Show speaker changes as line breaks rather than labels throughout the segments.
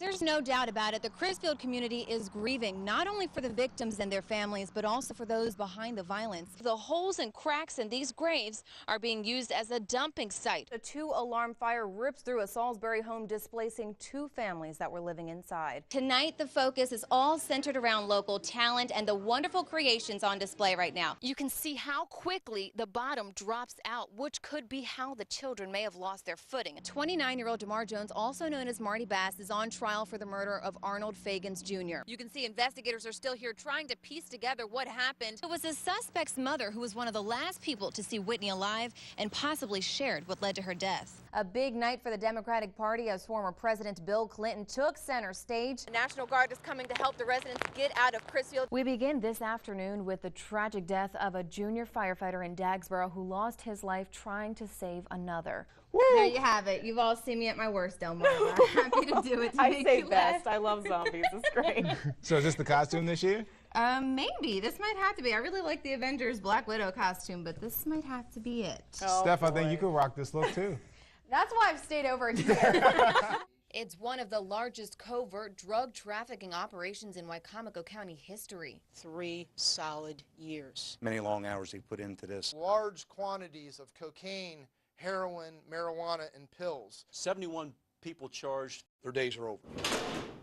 There's no doubt about it. The Crisfield community is grieving, not only for the victims and their families, but also for those behind the violence. The holes and cracks in these graves are being used as a dumping site. A 2-alarm fire rips through a Salisbury home, displacing 2 families that were living inside. Tonight, the focus is all centered around local talent and the wonderful creations on display right now. You can see how quickly the bottom drops out, which could be how the children may have lost their footing. 29-year-old DeMar Jones, also known as Marty Bass, is on trial for the murder of Arnold Fagans Jr. You can see investigators are still here trying to piece together what happened. It was the suspect's mother who was one of the last people to see Whitney alive and possibly shared what led to her death. A big night for the Democratic Party as former President Bill Clinton took center stage. The National Guard is coming to help the residents get out of Crisfield. We begin this afternoon with the tragic death of a junior firefighter in Dagsboro who lost his life trying to save another. Woo. There you have it. You've all seen me at my worst, Delmar. I'm happy to do it.
I say best. I love zombies. It's great.
So is this the costume this year?
Maybe. This might have to be. I really like the Avengers Black Widow costume, but this might have to be it.
Oh, Steph, boy. I think you could rock this look too.
That's why I've stayed over here. It's one of the largest covert drug trafficking operations in Wicomico County history.
3 solid years.
Many long hours they put into this.
Large quantities of cocaine, heroin, marijuana, and pills.
71 people charged.
Their days are over.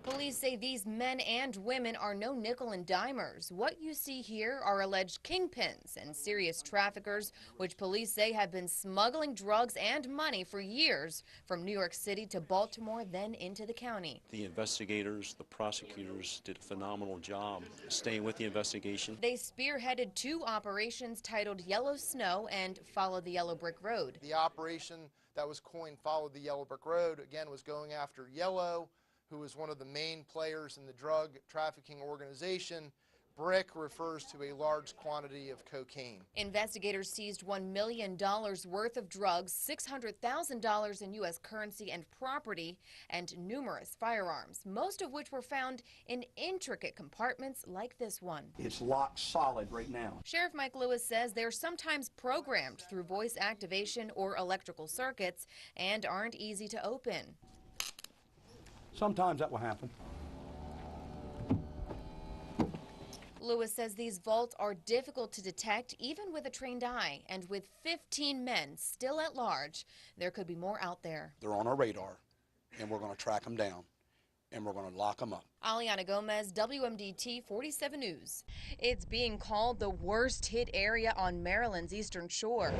Police say these men and women are no nickel and dimers. What you see here are alleged kingpins and serious traffickers, which police say have been smuggling drugs and money for years from New York City to Baltimore, then into the county.
The investigators, the prosecutors did a phenomenal job staying with the investigation.
They spearheaded 2 operations titled Yellow Snow and Follow the Yellow Brick Road.
The operation that was coined Follow the Yellow Brick Road, again, was going after Yellow, who was one of the main players in the drug trafficking organization. Brick refers to a large quantity of cocaine.
Investigators seized $1 million worth of drugs, $600,000 in U.S. currency and property, and numerous firearms, most of which were found in intricate compartments like this one.
It's locked solid right now.
Sheriff Mike Lewis says they're sometimes programmed through voice activation or electrical circuits and aren't easy to open.
Sometimes that will happen.
Lewis says these vaults are difficult to detect even with a trained eye, and with 15 men still at large, there could be more out there.
They're on our radar, and we're going to track them down, and we're going to lock them up.
Alyana Gomez, WMDT 47 News. It's being called the worst hit area on Maryland's eastern shore.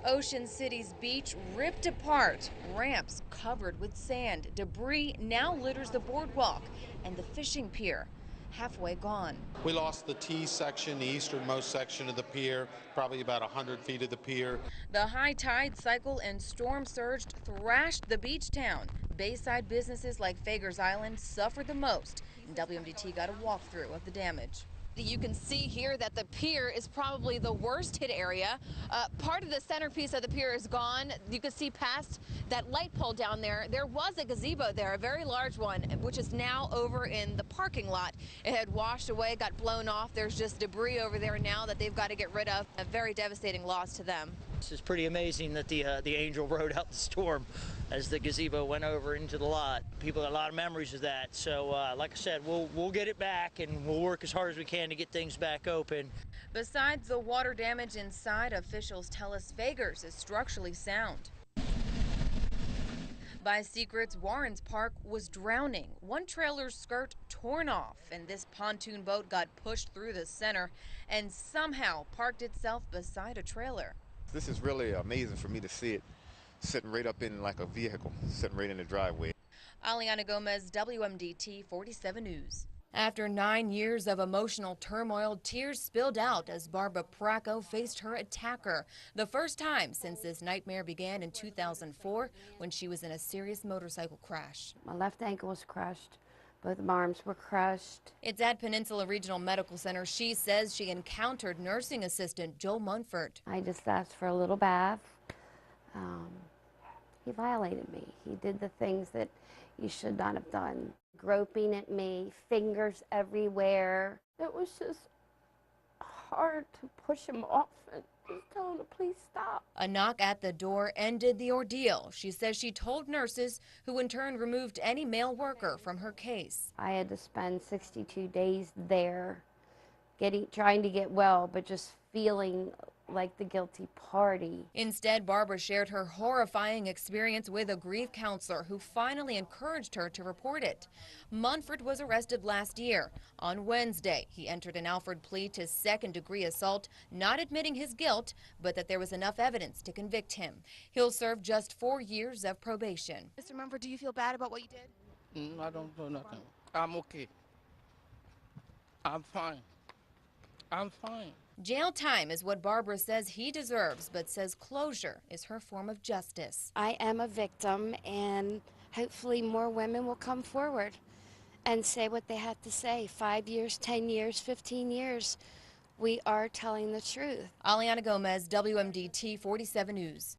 Ocean City's beach ripped apart, ramps covered with sand. Debris now litters the boardwalk and the fishing pier, halfway gone.
We lost the T section, the easternmost section of the pier, probably about 100 feet of the pier.
The high tide cycle and storm surge thrashed the beach town. Bayside businesses like Fager's Island suffered the most, and WMDT got a walkthrough of the damage. You can see here that the pier is probably the worst hit area. Part of the centerpiece of the pier is gone. You can see past that light pole down there. There was a gazebo there, a very large one, which is now over in the parking lot. It had washed away, got blown off. There's just debris over there now that they've got to get rid of. A very devastating loss to them.
It's pretty amazing that the Angel rode out the storm as the gazebo went over into the lot. People got a lot of memories of that. So like I said, we'll get it back, and we'll work as hard as we can to get things back open.
Besides the water damage inside, officials tell us Fager's is structurally sound. By Secrets, Warren's Park was drowning. One trailer's skirt torn off, and this pontoon boat got pushed through the center and somehow parked itself beside a trailer.
This is really amazing for me to see it sitting right up in like a vehicle, sitting right in the driveway.
Alyana Gomez, WMDT 47 News. After 9 years of emotional turmoil, tears spilled out as Barbara Praco faced her attacker. The first time since this nightmare began in 2004 when she was in a serious motorcycle crash.
My left ankle was crushed. Both of my arms were crushed.
It's at Peninsula Regional Medical Center. She says she encountered nursing assistant Joel Munford.
I just asked for a little bath. He violated me. He did the things that he should not have done. Groping at me, fingers everywhere. It was just hard to push him off and just tell him to please stop.
A knock at the door ended the ordeal. She says she told nurses, who in turn removed any male worker from her case.
I had to spend 62 days there trying to get well, but just feeling like the guilty party.
Instead, Barbara shared her horrifying experience with a grief counselor who finally encouraged her to report it. Munford was arrested last year. On Wednesday, he entered an Alford plea to second-degree assault, not admitting his guilt, but that there was enough evidence to convict him. He'll serve just 4 years of probation.
Mr. Munford, do you feel bad about what you did?
I don't do nothing. I'm okay. I'm fine. I'm fine.
Jail time is what Barbara says he deserves, but says closure is her form of justice.
I am a victim, and hopefully more women will come forward and say what they have to say. 5 years, 10 years, 15 years. We are telling the truth.
Alyana Gomez, WMDT 47 News.